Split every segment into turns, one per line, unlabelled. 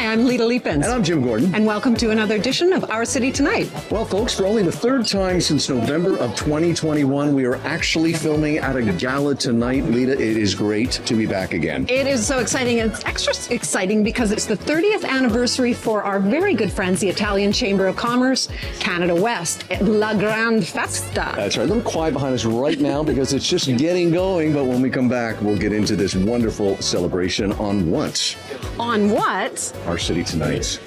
Hi, I'm Lita Leapins.
And I'm Jim Gordon.
And welcome to another edition of Our City Tonight.
Well, folks, for only the third time since November of 2021, we are actually filming at a gala tonight. Lita, it is great to be back again.
It is so exciting, and it's extra exciting because it's the 30th anniversary for our very good friends, the Italian Chamber of Commerce, Canada West, La Grande Festa.
That's right. A little quiet behind us right now because it's just getting going, but when we come back, we'll get into this wonderful celebration on what?
On what?
Our City Tonight.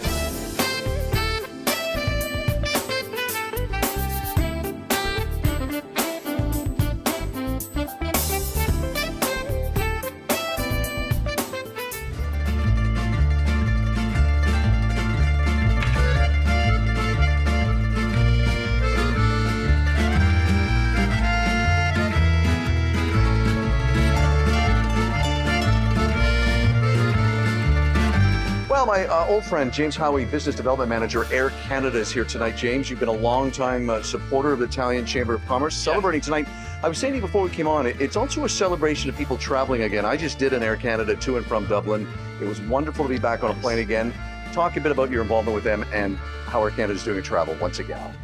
Well, my old friend, James Howie, Business Development Manager, Air Canada, is here tonight. James, you've been a long-time supporter of the Italian Chamber of Commerce, celebrating tonight. I was saying to you before we came on, it's also a celebration of people traveling again. I just did an Air Canada to and from Dublin. It was wonderful to be back on a plane again. Talk a bit about your involvement with them and how Air Canada is doing travel once again.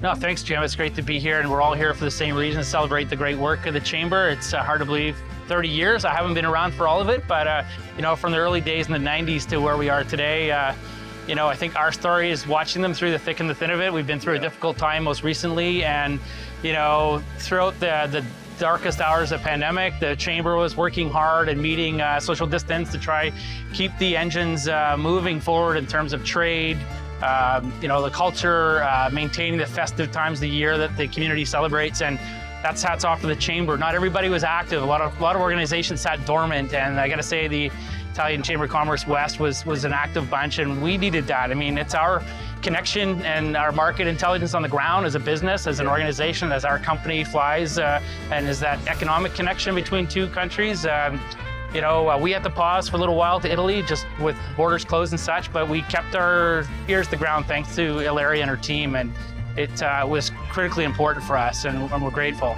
No, thanks, Jim. It's great to be here, and we're all here for the same reason, celebrate the great work of the Chamber. It's hard to believe 30 years. I haven't been around for all of it, but from the early days in the 90s to where we are today, I think our story is watching them through the thick and the thin of it. We've been through a difficult time most recently, and throughout the darkest hours of pandemic, the Chamber was working hard and meeting social distance to try keep the engines moving forward in terms of trade, the culture, maintaining the festive times of the year that the community celebrates, and that's hats off to the Chamber. Not everybody was active. A lot of organizations sat dormant, and I got to say the Italian Chamber of Commerce West was an active bunch, and we needed that. I mean, it's our connection and our market intelligence on the ground as a business, as an organization, as our company flies, and is that economic connection between two countries. We had to pause for a little while to Italy, just with borders closed and such, but we kept our ears to the ground thanks to Ilaria and her team, and it was critically important for us, and we're grateful.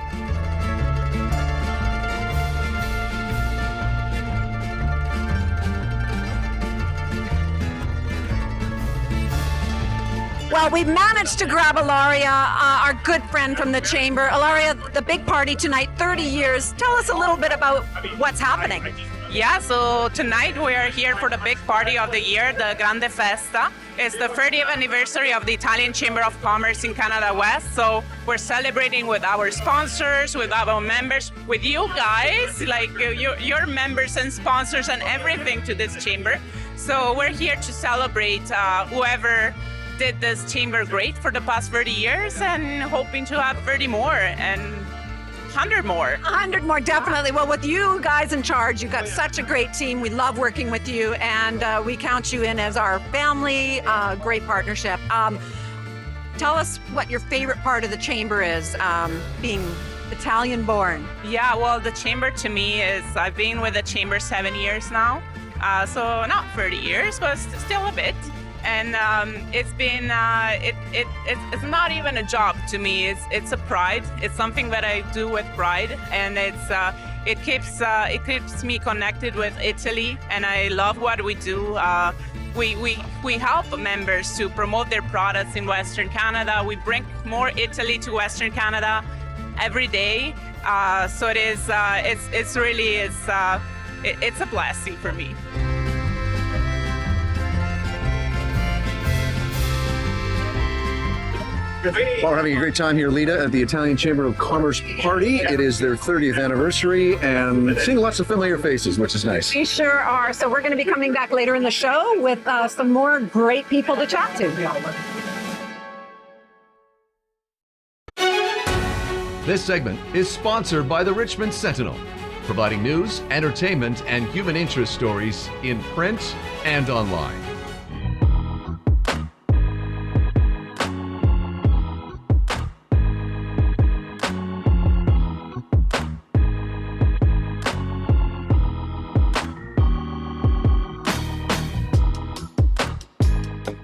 Well, we've managed to grab Ilaria, our good friend from the Chamber. Ilaria, the big party tonight, 30 years. Tell us a little bit about what's happening.
Yeah, so tonight we are here for the big party of the year, the Grande Festa. It's the 30th anniversary of the Italian Chamber of Commerce in Canada West. So we're celebrating with our sponsors, with our members, with you guys, like your members and sponsors and everything to this chamber. So we're here to celebrate whoever did this chamber great for the past 30 years and hoping to have 30 more and 100 more.
100 more, definitely. Well, with you guys in charge, you've got such a great team. We love working with you, and we count you in as our family. Great partnership. Tell us what your favorite part of the chamber is, being Italian born.
Yeah, well, the chamber to me is, I've been with the chamber 7 years now. So not 30 years, but still a bit. And it's been, it's not even a job to me. It's a pride. It's something that I do with pride, and it keeps me connected with Italy. And I love what we do. We help members to promote their products in Western Canada. We bring more Italy to Western Canada every day. So it is. It's really it's a blessing for me.
Well, we're having a great time here, Lita, at the Italian Chamber of Commerce party. It is their 30th anniversary, and seeing lots of familiar faces, which is nice.
We sure are. So we're going to be coming back later in the show with some more great people to chat to.
This segment is sponsored by the Richmond Sentinel, providing news, entertainment, and human interest stories in print and online.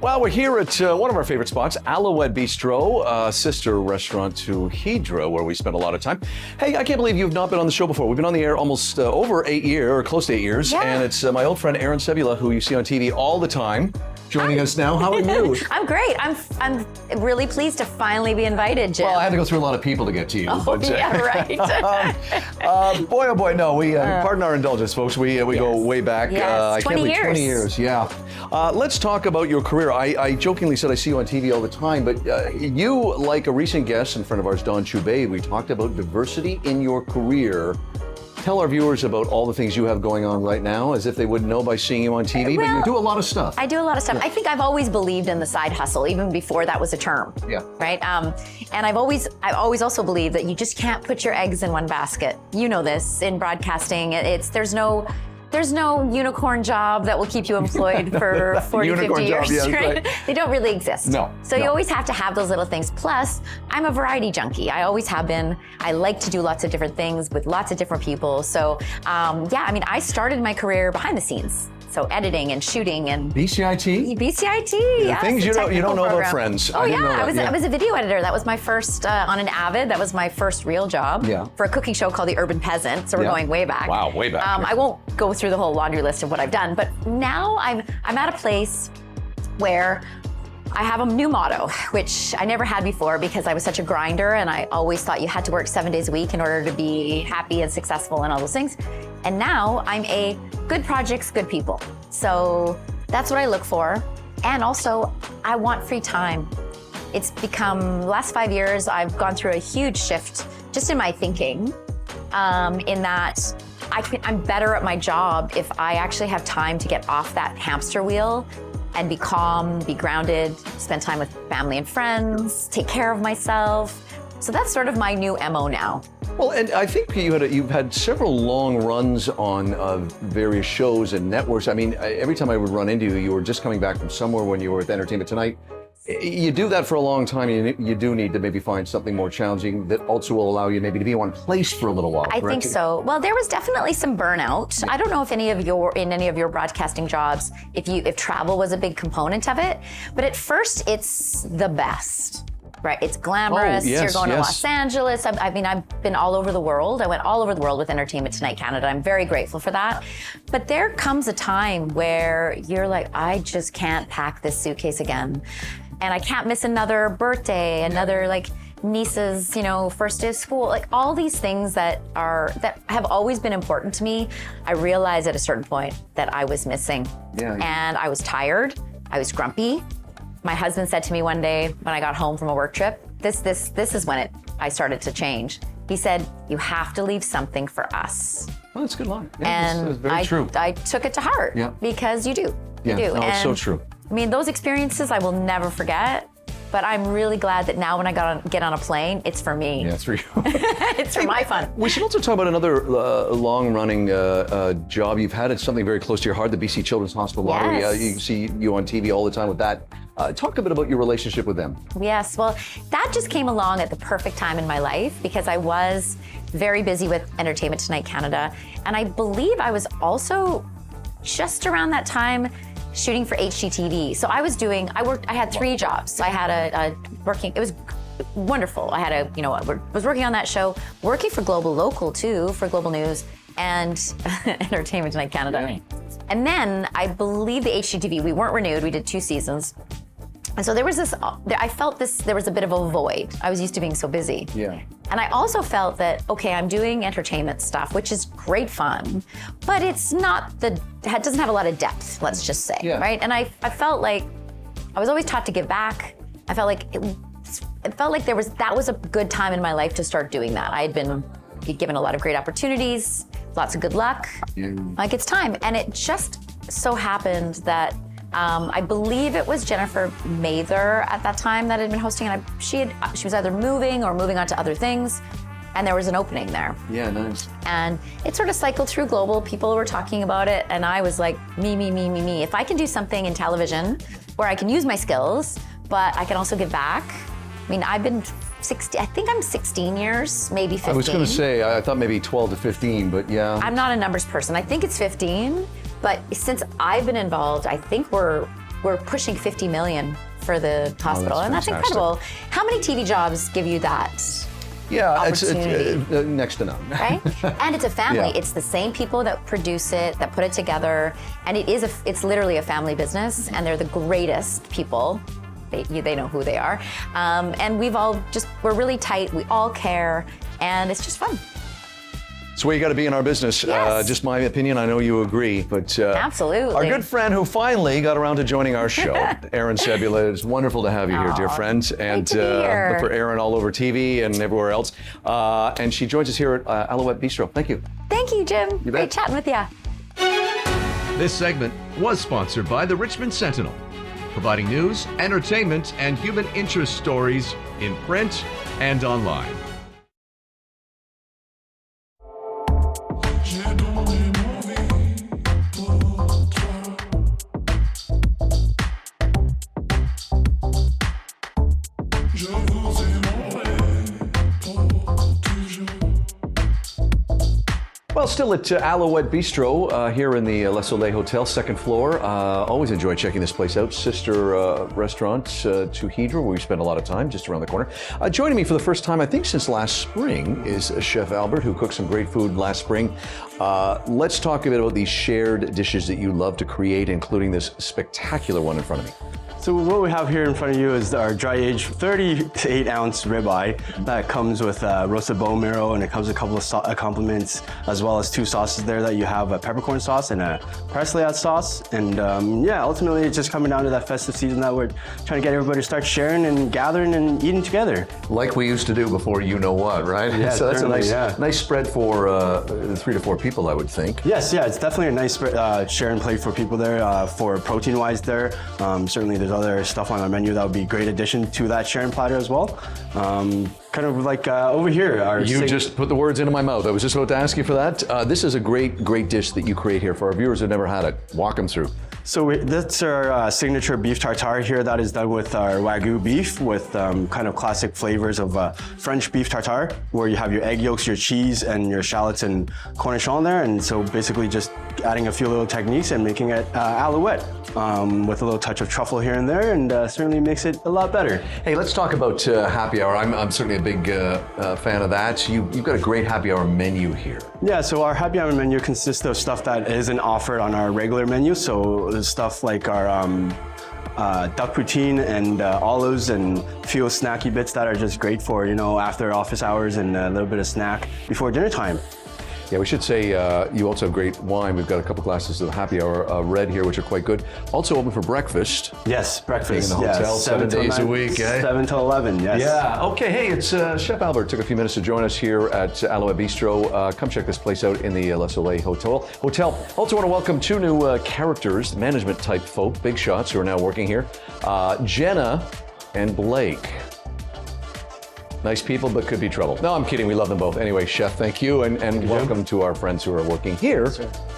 Well, we're here at one of our favorite spots, Alouette Bistro, sister restaurant to Hydra, where we spend a lot of time. Hey, I can't believe you've not been on the show before. We've been on the air almost over 8 years, or close to 8 years, and it's my old friend Aaron Sebula, who you see on TV all the time, joining us now. How are you?
I'm great. I'm really pleased to finally be invited, Jim.
Well, I had to go through a lot of people to get to you.
Oh,
but,
yeah, right.
boy, oh boy, no, we pardon our indulgence, folks. We go way back.
Yes,
I
20
can't believe
years.
20 years, yeah. Let's talk about your career. I jokingly said I see you on TV all the time, but you, like a recent guest and friend of ours, Don Choubet, we talked about diversity in your career. Tell our viewers about all the things you have going on right now, as if they wouldn't know by seeing you on TV, but you do a lot of stuff.
I do a lot of stuff. I think I've always believed in the side hustle, even before that was a term.
Yeah.
Right? And I've always also believed that you just can't put your eggs in one basket. You know this, in broadcasting, there's no unicorn job that will keep you employed for 40, 50 years,
yeah,
right? They don't really exist.
No.
So you always have to have those little things. Plus, I'm a variety junkie. I always have been. I like to do lots of different things with lots of different people. So, I started my career behind the scenes. So editing and shooting and
BCIT?
BCIT,
Yeah, things you don't know about Friends.
Oh,
I didn't know
yeah,
that,
I was a video editor. That was my first, on an Avid, that was my first real job for a cooking show called The Urban Peasant. So we're going way back.
Wow, way back.
I won't go through the whole laundry list of what I've done, but now I'm at a place where I have a new motto, which I never had before because I was such a grinder and I always thought you had to work 7 days a week in order to be happy and successful and all those things. And now I'm a good projects, good people. So that's what I look for. And also, I want free time. It's become, the last 5 years, I've gone through a huge shift just in my thinking, in that I'm better at my job if I actually have time to get off that hamster wheel and be calm, be grounded, spend time with family and friends, take care of myself. So that's sort of my new MO now.
Well, and I think you've had several long runs on various shows and networks. I mean, every time I would run into you, you were just coming back from somewhere when you were with Entertainment Tonight. You do that for a long time. You do need to maybe find something more challenging that also will allow you maybe to be in one place for a little while.
I think so. Well, there was definitely some burnout. I don't know if in any of your broadcasting jobs, if travel was a big component of it, but at first it's the best. Right, it's glamorous.
Oh, yes,
you're going to Los Angeles. I've been all over the world. I went all over the world with Entertainment Tonight Canada. I'm very grateful for that. But there comes a time where you're like, I just can't pack this suitcase again. And I can't miss another birthday, another niece's, first day of school. Like all these things that have always been important to me, I realized at a certain point that I was missing.
Yeah.
And I was tired. I was grumpy. My husband said to me one day when I got home from a work trip, this is when I started to change. He said, you have to leave something for us.
Well, that's a good line. Yeah,
and
that's very true.
I took it to heart because you do.
Yeah,
You do.
no, it's so true.
I mean, those experiences I will never forget, but I'm really glad that now when I get on a plane, it's for me.
Yeah, it's for you.
It's for my fun.
We should also talk about another long-running job you've had. It's something very close to your heart, the BC Children's Hospital Lottery.
Yes.
You see you on TV all the time with that. Talk a bit about your relationship with them.
Yes, well, that just came along at the perfect time in my life because I was very busy with Entertainment Tonight Canada. And I believe I was also just around that time shooting for HGTV. So I had 3 jobs. I had it was wonderful. I had was working on that show, working for Global Local too, for Global News and Entertainment Tonight Canada. Yeah. And then I believe the HGTV, we weren't renewed, we did 2 seasons. And so there was there was a bit of a void. I was used to being so busy.
Yeah.
And I also felt that, okay, I'm doing entertainment stuff, which is great fun, but it doesn't have a lot of depth, let's just say, right? And I felt like I was always taught to give back. I felt like that was a good time in my life to start doing that. I had been given a lot of great opportunities, lots of good luck. Yeah. Like it's time. And it just so happened that I believe it was Jennifer Mather at that time that had been hosting, and she was either moving or moving on to other things, and there was an opening there.
Yeah, nice.
And it sort of cycled through Global. People were talking about it, and I was like, me. If I can do something in television where I can use my skills, but I can also give back. I mean, I've been 60, I think I'm 16 years, maybe 15.
I was going to say, I thought maybe 12 to 15, but yeah.
I'm not a numbers person. I think it's 15. But since I've been involved, I think we're we're pushing 50 million for the hospital, and that's
fantastic.
incredible. How many TV jobs give you that?
Yeah, it's
Opportunity.
next to none.
Right? And it's a family.
Yeah.
It's the same people that produce it, that put it together, and it's literally a family business, and they're the greatest people. They know who they are. And we're really tight, we all care, and it's just fun.
It's the way you got to be in our business.
Yes.
Just my opinion. I know you agree, but
Absolutely.
our good friend who finally got around to joining our show, Erin Sebula. It's wonderful to have you here, dear friend. And
to be here.
look for Erin all over TV and everywhere else. And she joins us here at Alouette Bistro. Thank you.
Thank you, Jim.
bet.
Great chatting with you.
This segment was sponsored by the Richmond Sentinel, providing news, entertainment, and human interest stories in print and online.
Well, still at Alouette Bistro here in the Le Soleil Hotel, second floor. Always enjoy checking this place out. Sister restaurant to Hydra, where we spend a lot of time, just around the corner. Joining me for the first time, I think since last spring, is Chef Albert, who cooked some great food last spring. Let's talk a bit about these shared dishes that you love to create, including this spectacular one in front of me.
So what we have here in front of you is our dry-aged 38-ounce ribeye that comes with roasted bone marrow, and it comes with a couple of complements, as well as two sauces there that you have, a peppercorn sauce and a parsley sauce. And yeah, ultimately it's just coming down to that festive season that we're trying to get everybody to start sharing and gathering and eating together.
Like we used to do before you know what, right?
Yeah,
so that's a
certainly,
nice spread for 3 to 4 people, I would think.
Yes, yeah, it's definitely a nice share and plate for people there. For protein-wise there, certainly there's other stuff on our menu that would be a great addition to that sharing platter as well. Kind of like over here.
You just put the words into my mouth. I was just about to ask you for that. This is a great dish that you create here for our viewers who've never had it. Walk them through.
So that's our signature beef tartare here. That is done with our Wagyu beef with kind of classic flavors of French beef tartare, where you have your egg yolks, your cheese, and your shallots and cornichon there. And so basically just adding a few little techniques and making it Alouette with a little touch of truffle here and there, and certainly makes it a lot better.
Hey, let's talk about happy hour. I'm certainly a big fan of that. You've got a great happy hour menu here.
Yeah, so our happy hour menu consists of stuff that isn't offered on our regular menu. So there's stuff like our duck poutine and olives and few snacky bits that are just great for, after office hours and a little bit of snack before dinner time.
Yeah, we should say you also have great wine. We've got a couple glasses of happy hour red here, which are quite good. Also open for breakfast.
Yes, breakfast.
Being in the hotel, 7 days a week, eh?
7 to 11, yes.
Yeah, okay. Hey, it's Chef Albert. Took a few minutes to join us here at Alouette Bistro. Come check this place out in the Le Soleil Hotel. Also want to welcome 2 new characters, management type folk, big shots who are now working here. Jenna and Blake. Nice people, but could be trouble. No, I'm kidding. We love them both. Anyway, Chef, thank you, and welcome to our friends who are working here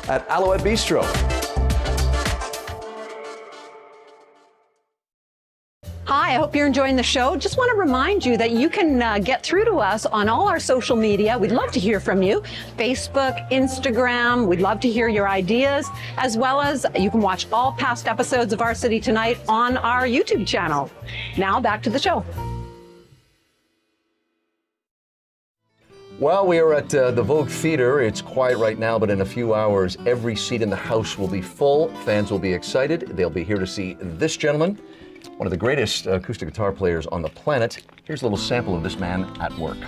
at Alouette Bistro.
Hi, I hope you're enjoying the show. Just want to remind you that you can get through to us on all our social media. We'd love to hear from you. Facebook, Instagram. We'd love to hear your ideas, as well as you can watch all past episodes of Our City Tonight on our YouTube channel. Now back to the show.
Well, we are at the Vogue Theater. It's quiet right now, but in a few hours, every seat in the house will be full. Fans will be excited. They'll be here to see this gentleman, one of the greatest acoustic guitar players on the planet. Here's a little sample of this man at work.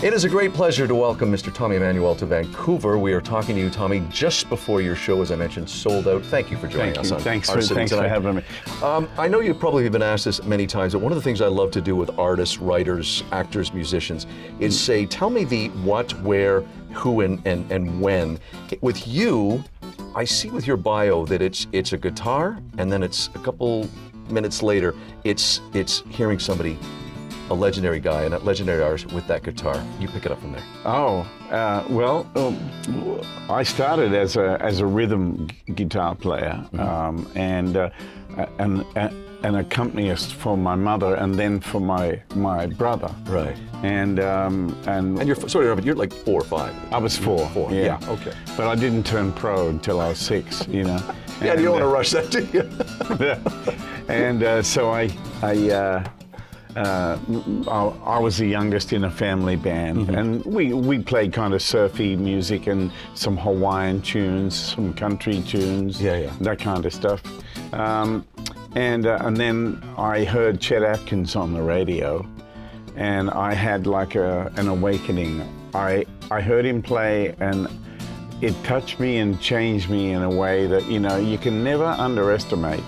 It is a great pleasure to welcome Mr. Tommy Emmanuel to Vancouver. We are talking to you, Tommy, just before your show, as I mentioned, sold out. Thank you for joining us on
Thanks
Our City
for
Tonight.
having me.
I know you've probably been asked this many times, but one of the things I love to do with artists, writers, actors, musicians is say, tell me the what, where, who, and when. With you, I see with your bio that it's a guitar, and then it's a couple minutes later, it's hearing somebody a legendary guy and a legendary artist with that guitar. You pick it up from there.
Oh, I started as a rhythm guitar player and an accompanist for my mother and then for my brother.
Right.
And
you're sorry, but you're like 4 or 5.
I was 4.
Four.
Yeah.
Okay.
But I didn't turn pro until I was 6. You know.
Yeah, you don't want to rush that, do you?
And so I was the youngest in a family band, and we played kind of surfy music and some Hawaiian tunes, some country tunes, that kind of stuff. And then I heard Chet Atkins on the radio, and I had like an awakening. I heard him play, and it touched me and changed me in a way that, you know, you can never underestimate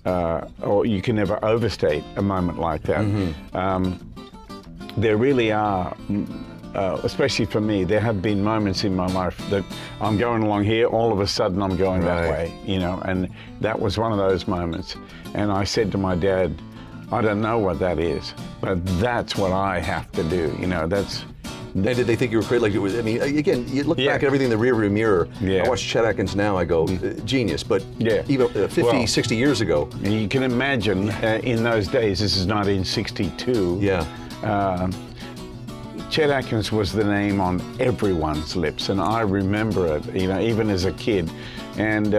or you can never overstate a moment like that. There really are, especially for me, there have been moments in my life that I'm going along here, all of a sudden I'm going that way, you know, and that was one of those moments. And I said to my dad, I don't know what that is, but that's what I have to do, you know, that's...
And did they think you were crazy? Like it was? I mean, again, you look back at everything in the rearview mirror. I watch Chet Atkins now. I go, genius. But even 50, 60 years ago,
you can imagine in those days. This is 1962. Chet Atkins was the name on everyone's lips, and I remember it. You know, even as a kid, and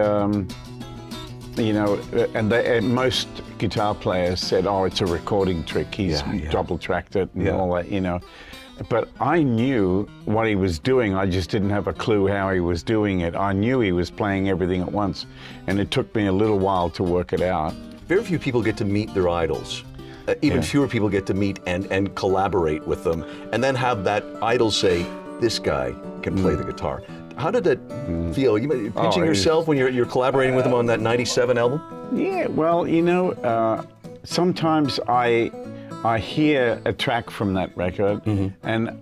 you know, and most guitar players said, "Oh, it's a recording trick. He's double-tracked it and all that." You know. But I knew what he was doing. I just didn't have a clue how he was doing it. I knew he was playing everything at once, and it took me a little while to work it out.
Very few people get to meet their idols. Even fewer people get to meet and collaborate with them, and then have that idol say, "This guy can play the guitar." How did it feel? You pinching yourself when you're collaborating with him on that '97 album?
Yeah. Well, you know, sometimes I hear a track from that record, and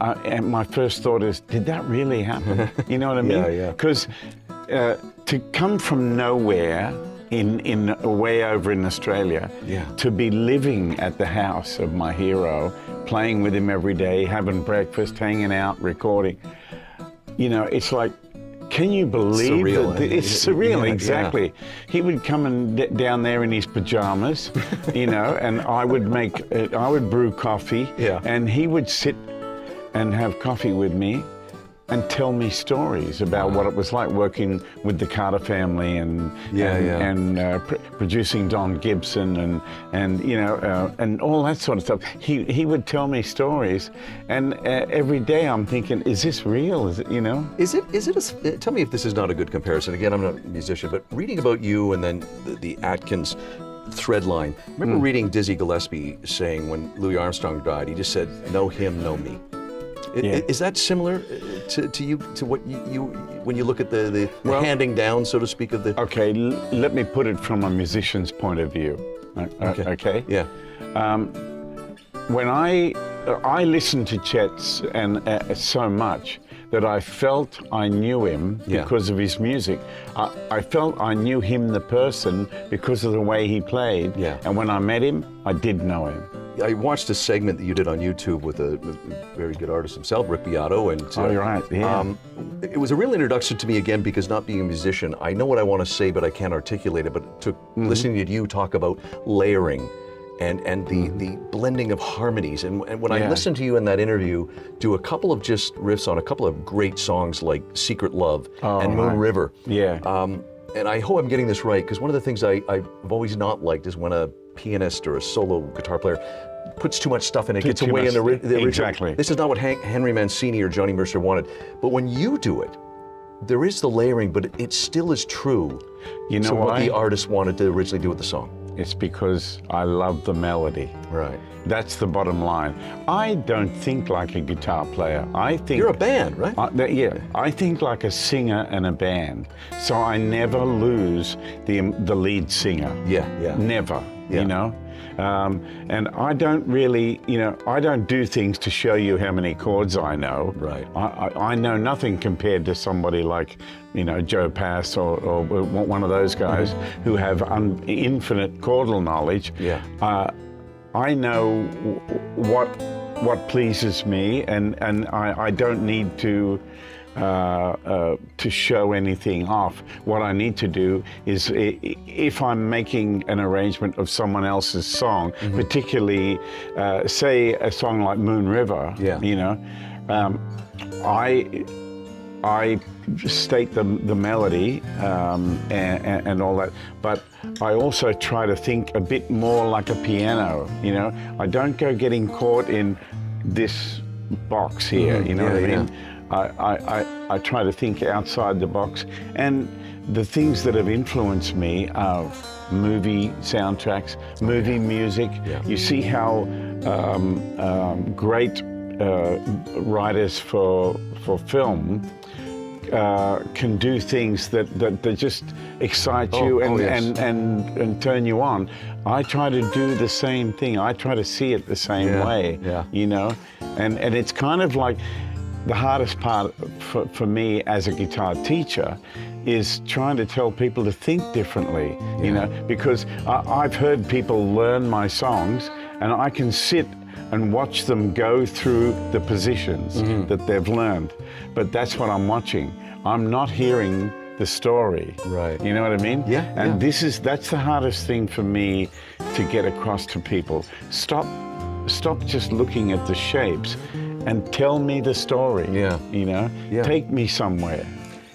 my first thought is, did that really happen? You know what I mean? Because to come from nowhere in way over in Australia, to be living at the house of my hero, playing with him every day, having breakfast, hanging out, recording, you know, it's like, can you believe
surreal,
that? It's surreal, exactly. He would come and down there in his pajamas, you know, and I would brew coffee, and he would sit and have coffee with me and tell me stories about what it was like working with the Carter family and producing Don Gibson and you know and all that sort of stuff. He would tell me stories, and every day I'm thinking, is this real? Is it, you know?
Tell me if this is not a good comparison. Again, I'm not a musician, but reading about you and then the Atkins thread line. I remember reading Dizzy Gillespie saying when Louis Armstrong died, he just said, "Know him, know me." Is that similar to you, to what you when you look at the handing down, so to speak, of the...
Okay, let me put it from a musician's point of view. Okay?
Yeah.
When I listened to Chet's and so much that I felt I knew him because of his music. I felt I knew him, the person, because of the way he played. And when I met him, I did know him.
I watched a segment that you did on YouTube with a very good artist himself, Rick Beato, and
you're right. Yeah.
It was a real introduction to me again, because not being a musician, I know what I want to say, but I can't articulate it. But to listening to you talk about layering and the blending of harmonies, and when I listened to you in that interview do a couple of just riffs on a couple of great songs like Secret Love and Moon River. And I hope I'm getting this right, because one of the things I've always not liked is when a pianist or a solo guitar player puts too much stuff in it, gets away in the original.
Exactly.
This is not what Henry Mancini or Johnny Mercer wanted. But when you do it, there is the layering, but it still is true to what the artist wanted to originally do with the song.
It's because I love the melody.
Right.
That's the bottom line. I don't think like a guitar player. I think...
You're a band, right?
I think like a singer and a band. So I never lose the lead singer. Never, you know? And I don't really, you know, I don't do things to show you how many chords I know.
Right.
I know nothing compared to somebody like, you know, Joe Pass or one of those guys who have infinite chordal knowledge. I know what pleases me, and I don't need to show anything off. What I need to do is, if I'm making an arrangement of someone else's song, particularly, say a song like Moon River, you know, I state the melody and all that, but I also try to think a bit more like a piano, you know. I don't go getting caught in this box here, you know what I mean? I try to think outside the box, and the things that have influenced me are movie soundtracks, movie music. You see how great writers for film can do things that just excite you and turn you on. I try to do the same thing. I try to see it the same way, you know? And it's kind of like the hardest part for me as a guitar teacher is trying to tell people to think differently, you know? Because I've heard people learn my songs, and I can sit and watch them go through the positions that they've learned. But that's what I'm watching. I'm not hearing the story.
Right.
You know what I mean? And that's the hardest thing for me to get across to people. Stop just looking at the shapes and tell me the story. You know? Take me somewhere.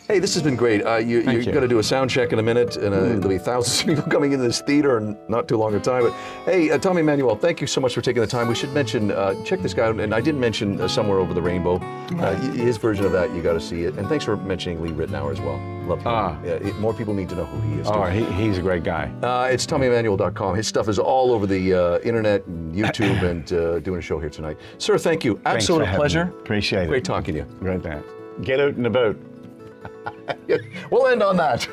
Hey, this has been great. You're going to do a sound check in a minute, and there'll be thousands of people coming into this theater in not too long a time. But hey, Tommy Emmanuel, thank you so much for taking the time. We should mention, check this guy out, and I didn't mention Somewhere Over the Rainbow. His version of that, you got to see it. And thanks for mentioning Lee Ritenour as well. Love him. More people need to know who he is.
Oh, he's a great guy.
It's TommyEmmanuel.com. His stuff is all over the internet and YouTube, and doing a show here tonight. Sir, thank you. Absolute pleasure.
Appreciate it.
Great talking to you.
Great man. Get out in the boat.
We'll end on that.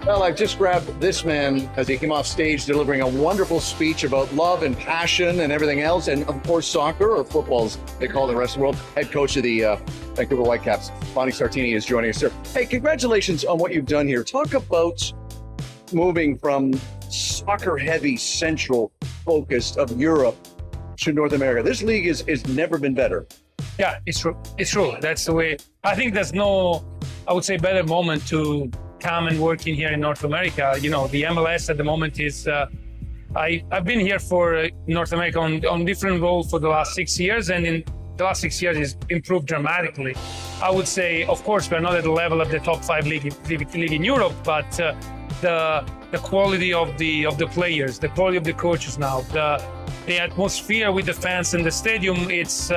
Well, I've just grabbed this man as he came off stage delivering a wonderful speech about love and passion and everything else, and of course soccer, or football as they call it in the rest of the world. Head coach of the Vancouver Whitecaps, Bonnie Sartini, is joining us here. Hey, congratulations on what you've done here. Talk about moving from soccer-heavy central focus of Europe to North America. This league is never been better.
Yeah, it's true. It's true. That's the way. I think there's no, I would say, better moment to come and work in here in North America. You know, the MLS at the moment is, I've been here for North America on different roles for the last 6 years, and in the last 6 years it's improved dramatically. I would say, of course, we're not at the level of the top 5 league in Europe, but the quality of the players, the quality of the coaches now, the atmosphere with the fans in the stadium, it's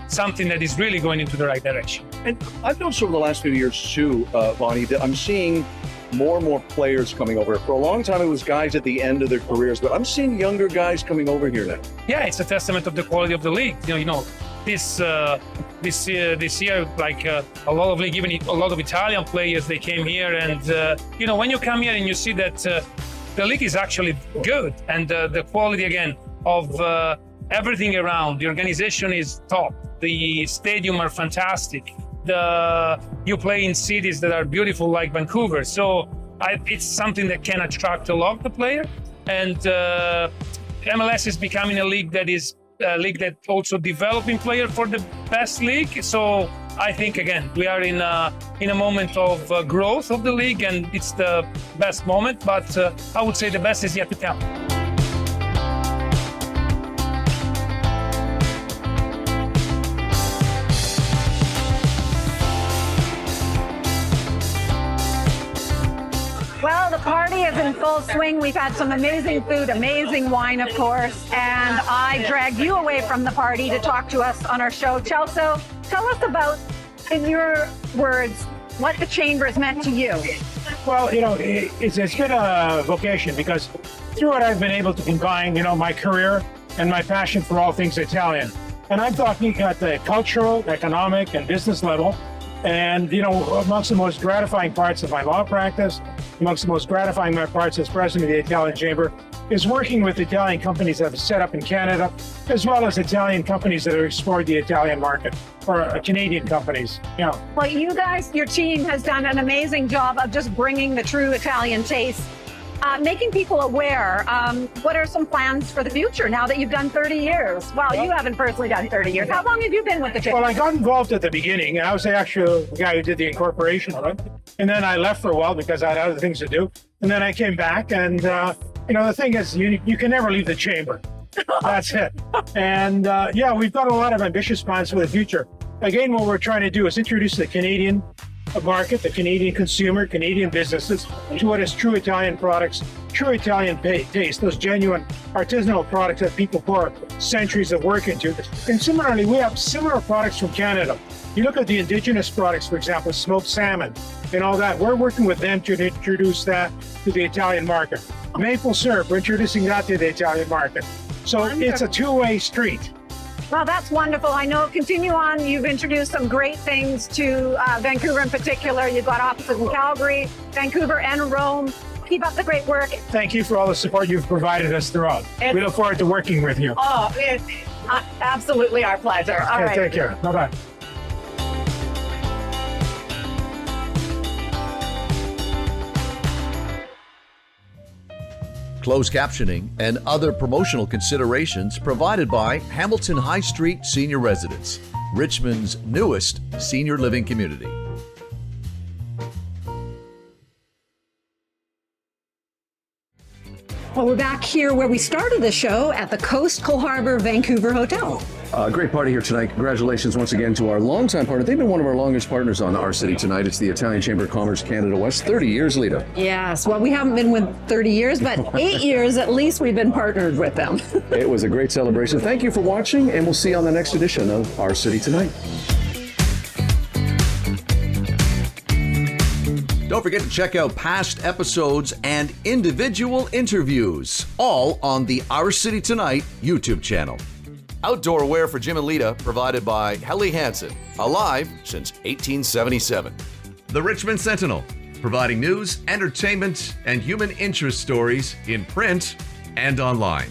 something that is really going into the right direction.
And I've noticed over the last few years too, Bonnie, that I'm seeing more and more players coming over. For a long time, it was guys at the end of their careers, but I'm seeing younger guys coming over here now.
Yeah, it's a testament of the quality of the league. You know, this year, like a lot of league, even a lot of Italian players, they came here, and you know, when you come here and you see that the league is actually good, and the quality again of everything around, the organization is top, the stadium are fantastic. You play in cities that are beautiful like Vancouver, so it's something that can attract a lot of the player. And MLS is becoming a league that is a league that also developing player for the best league. So I think again we are in a moment of growth of the league, and it's the best moment. But I would say the best is yet to come.
Well, the party is in full swing. We've had some amazing food, amazing wine, of course, and I dragged you away from the party to talk to us on our show. Chelsea, tell us about, in your words, what the chamber has meant to you.
Well, it's been a vocation because through it I've been able to combine, my career and my passion for all things Italian. And I'm talking at the cultural, economic, and business level. And, amongst the most gratifying parts of my law practice, amongst the most gratifying parts as president of the Italian Chamber, is working with Italian companies that have set up in Canada, as well as Italian companies that have explored the Italian market, or Canadian companies.
Well, you guys, your team has done an amazing job of just bringing the true Italian taste, making people aware. What are some plans for the future now that you've done 30 years? Well, you haven't personally done 30 years. How long have you been with the chamber?
Well, I got involved at the beginning. I was actually the guy who did the incorporation of it. And then I left for a while because I had other things to do. And then I came back and, the thing is, you can never leave the chamber. That's it. And we've got a lot of ambitious plans for the future. Again, what we're trying to do is introduce the Canadian market, the Canadian consumer, Canadian businesses to what is true Italian products, true Italian taste, those genuine artisanal products that people pour centuries of work into. And similarly, we have similar products from Canada. You look at the indigenous products, for example, smoked salmon and all that. We're working with them to introduce that to the Italian market. Maple syrup, we're introducing that to the Italian market. So it's a two-way street.
Well, that's wonderful. I know, continue on. You've introduced some great things to Vancouver in particular. You've got offices in Calgary, Vancouver, and Rome. Keep up the great work.
Thank you for all the support you've provided us throughout. We look forward to working with you.
Oh, it's absolutely our pleasure. All right.
Take care. Bye-bye.
Closed captioning and other promotional considerations provided by Hamilton High Street Senior Residence, Richmond's newest senior living community.
Well, we're back here where we started the show at the Coastal Harbor Vancouver Hotel.
Great party here tonight. Congratulations once again to our longtime partner. They've been one of our longest partners on Our City Tonight. It's the Italian Chamber of Commerce Canada West. 30 years, Lita.
Yes. Well, we haven't been with 30 years, but 8 years at least we've been partnered with them.
It was a great celebration. Thank you for watching, and we'll see you on the next edition of Our City Tonight.
Don't forget to check out past episodes and individual interviews, all on the Our City Tonight YouTube channel. Outdoor wear for Jim and Lita provided by Helly Hansen, alive since 1877. The Richmond Sentinel, providing news, entertainment, and human interest stories in print and online.